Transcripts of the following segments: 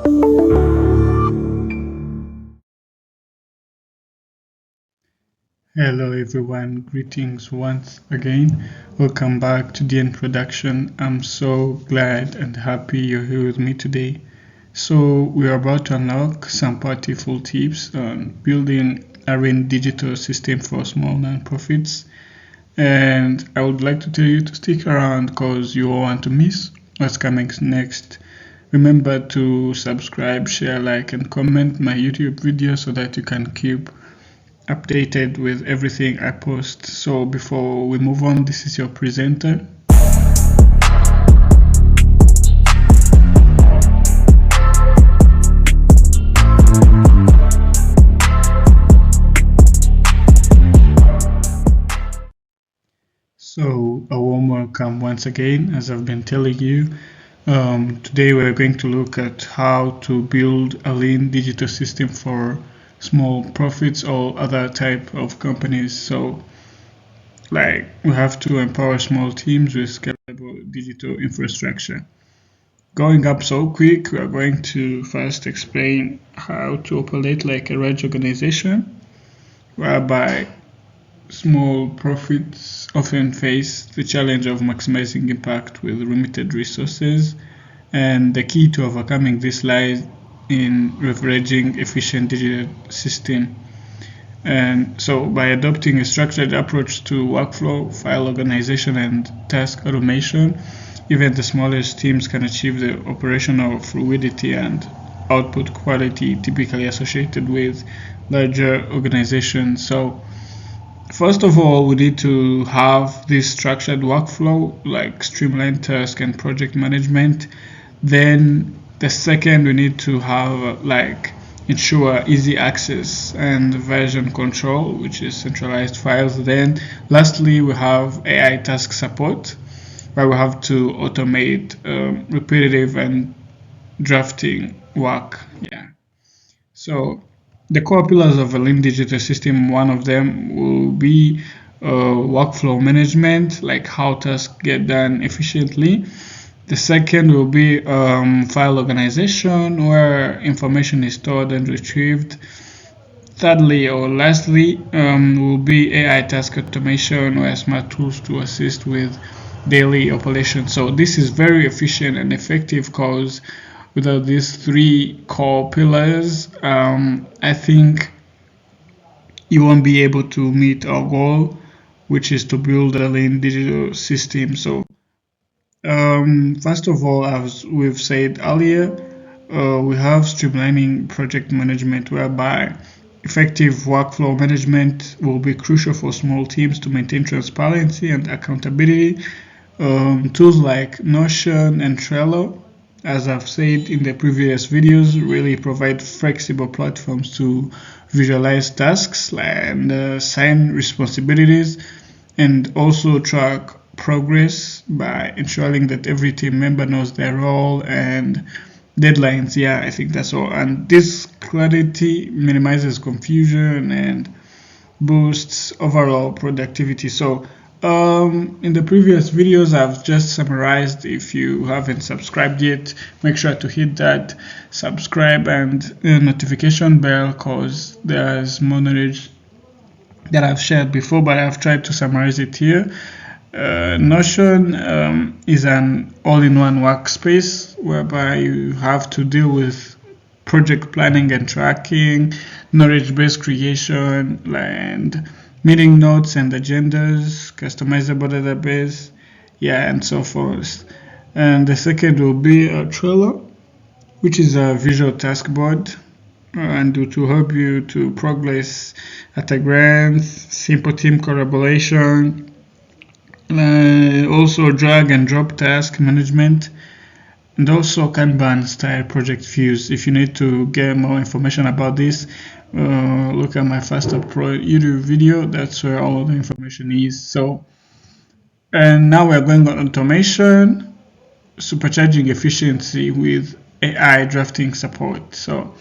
Hello everyone, greetings once again. Welcome back to the introduction. I'm so glad and happy you're here with me today. So we are about to unlock some powerful tips on building a RIN digital system for small nonprofits. And I would like to tell you to stick around because you won't want to miss what's coming next. Remember to subscribe, share, like, and comment my YouTube video so that you can keep updated with everything I post. So before we move on, this is your presenter. So a warm welcome once again, as I've been telling you. Today we're going to look at how to build a lean digital system for small profits or other type of companies. So like we have to empower small teams with scalable digital infrastructure. Going up so quick, we are going to first explain how to operate like a large organization, whereby small profits often face the challenge of maximizing impact with limited resources, and the key to overcoming this lies in leveraging efficient digital system. And so by adopting a structured approach to workflow, file organization, and task automation, even the smallest teams can achieve the operational fluidity and output quality typically associated with larger organizations. So first of all, we need to have this structured workflow like streamlined task and project management. Then the second, we need to have like ensure easy access and version control, which is centralized files. Then lastly, we have AI task support, where we have to automate repetitive and drafting work. Yeah. So the core pillars of a lean digital system, one of them will be workflow management, like how tasks get done efficiently. The second will be file organization, where information is stored and retrieved. Thirdly or lastly will be AI task automation, where smart tools to assist with daily operations. So this is very efficient and effective because without these three core pillars, I think you won't be able to meet our goal, which is to build a lean digital system. So first of all, as we've said earlier, we have streamlining project management, whereby effective workflow management will be crucial for small teams to maintain transparency and accountability. Tools like Notion and Trello, as I've said in the previous videos, really provide flexible platforms to visualize tasks and assign responsibilities, and also track progress by ensuring that every team member knows their role and deadlines. Yeah, I think that's all. And this clarity minimizes confusion and boosts overall productivity. So in the previous videos, I've just summarized. If you haven't subscribed yet, make sure to hit that subscribe and notification bell, because there's more knowledge that I've shared before, but I've tried to summarize it here. Notion is an all-in-one workspace whereby you have to deal with project planning and tracking, knowledge-based creation, and meeting notes and agendas, customizable database, yeah, and so forth. And the second will be Trello, which is a visual task board and to help you to progress at a glance, simple team collaboration, also drag and drop task management, and also Kanban style project views. If you need to get more information about this, look at my Faster Pro YouTube video. That's where all the information is. So, and now we're going on automation, supercharging efficiency with AI drafting support. So,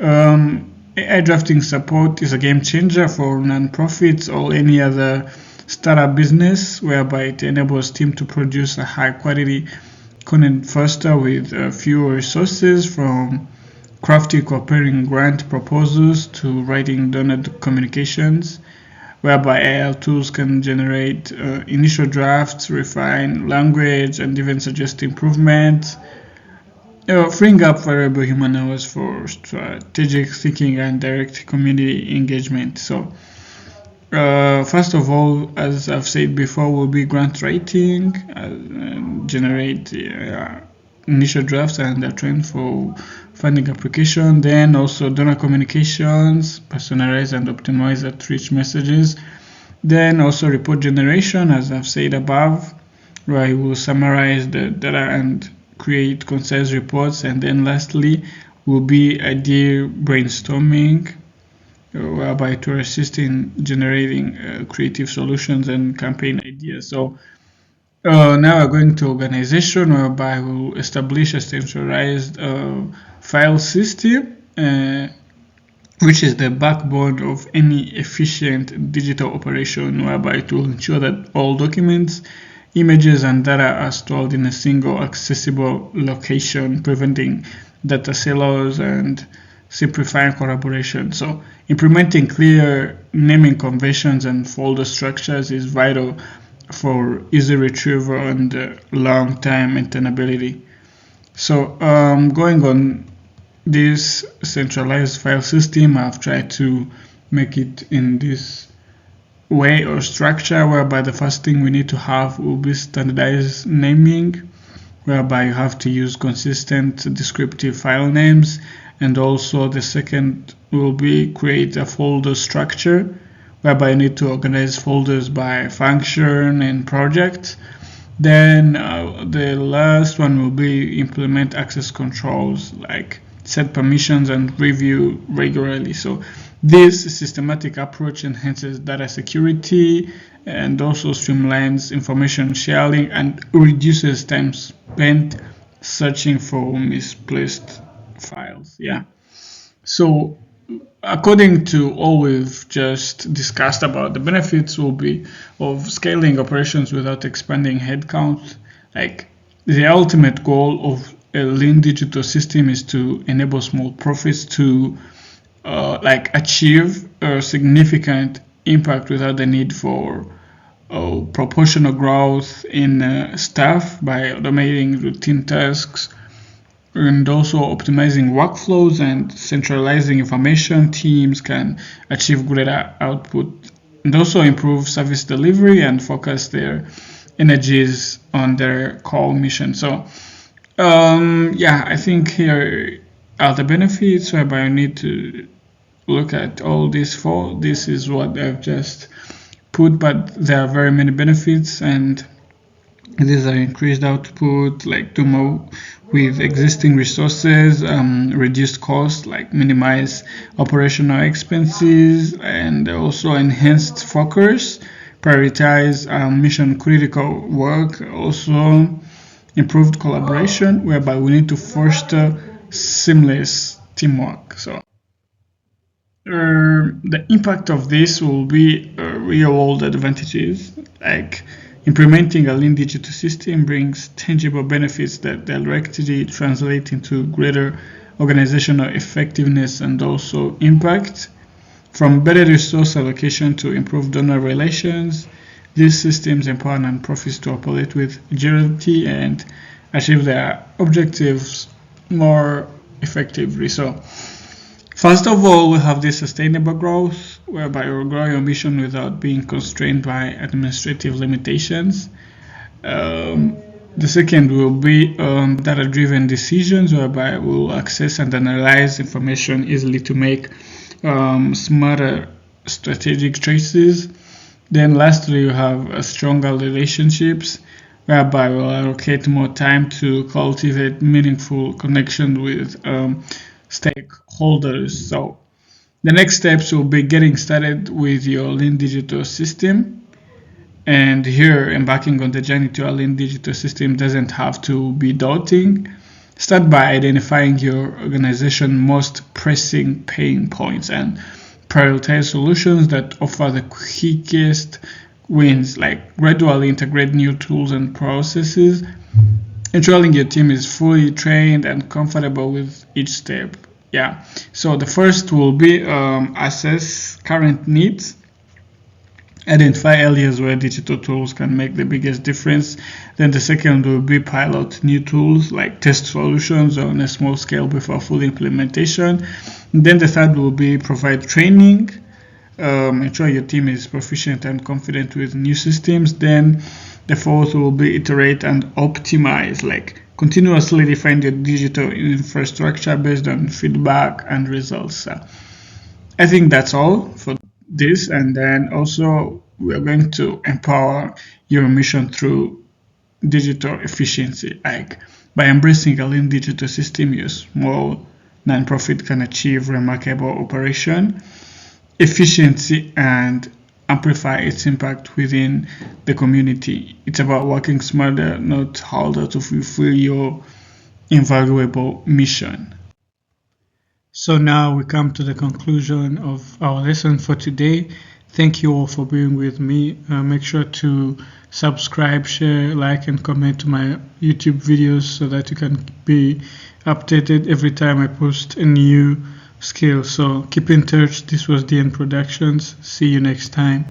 AI drafting support is a game changer for nonprofits or any other startup business, whereby it enables team to produce a high quality content faster with fewer resources, from crafting cooperating grant proposals to writing donor communications, whereby AI tools can generate initial drafts, refine language, and even suggest improvements, freeing up valuable human hours for strategic thinking and direct community engagement. So, first of all, as I've said before, will be grant writing, generate initial drafts and a trend for funding application. Then also donor communications, personalize and optimize outreach messages. Then also report generation, as I've said above, where you will summarize the data and create concise reports. And then lastly will be idea brainstorming, whereby to assist in generating creative solutions and campaign ideas. So now we're going to organization, whereby we'll establish a centralized file system, which is the backbone of any efficient digital operation, whereby it will ensure that all documents, images, and data are stored in a single accessible location, preventing data silos and simplifying collaboration. So implementing clear naming conventions and folder structures is vital for easy retrieval and long-time maintainability. So going on this centralized file system, I've tried to make it in this way or structure, whereby the first thing we need to have will be standardized naming, whereby you have to use consistent descriptive file names. And also the second will be create a folder structure, whereby you need to organize folders by function and project. Then the last one will be implement access controls, like set permissions and review regularly. So this systematic approach enhances data security and also streamlines information sharing and reduces time spent searching for misplaced files. Yeah. So according to all we've just discussed about, the benefits will be of scaling operations without expanding headcount. Like the ultimate goal of a lean digital system is to enable small profits to achieve a significant impact without the need for proportional growth in staff by automating routine tasks and also optimizing workflows and centralizing information. Teams can achieve greater output and also improve service delivery and focus their energies on their core mission. So I think here are the benefits, whereby you need to look at all these four. This is what I've just put, but there are very many benefits, and these are increased output, like do more with existing resources, reduced costs, like minimize operational expenses, and also enhanced focus, prioritize mission critical work, also improved collaboration, whereby we need to foster seamless teamwork. So the impact of this will be real world advantages, like implementing a lean digital system brings tangible benefits that directly translate into greater organizational effectiveness and also impact. From better resource allocation to improved donor relations, these systems empower nonprofits to operate with agility and achieve their objectives more effectively. So, first of all, we have this sustainable growth, whereby you grow your mission without being constrained by administrative limitations. The second will be data-driven decisions, whereby we'll access and analyze information easily to make smarter strategic choices. Then lastly, you have stronger relationships, whereby we'll allocate more time to cultivate meaningful connections with stakeholders. So the next steps will be getting started with your lean digital system. And here, embarking on the journey to a lean digital system doesn't have to be daunting. Start by identifying your organization's most pressing pain points and prioritize solutions that offer the quickest wins, like gradually integrate new tools and processes, ensuring your team is fully trained and comfortable with each step. yeah. So the first will be assess current needs. Identify areas where digital tools can make the biggest difference. Then the second will be pilot new tools, like test solutions on a small scale before full implementation. And then the third will be provide training. Ensure your team is proficient and confident with new systems. Then the fourth will be iterate and optimize, like continuously refine your digital infrastructure based on feedback and results. I think that's all for this. And then also, we're going to empower your mission through digital efficiency. Like by embracing a lean digital system, your small nonprofit can achieve remarkable operation efficiency and amplify its impact within the community. It's about working smarter, not harder, to fulfill your invaluable mission. So now we come to the conclusion of our lesson for today. Thank you all for being with me. Make sure to subscribe, share, like, and comment to my YouTube videos so that you can be updated every time I post a new skill. So keep in touch. This was DN Productions. See you next time.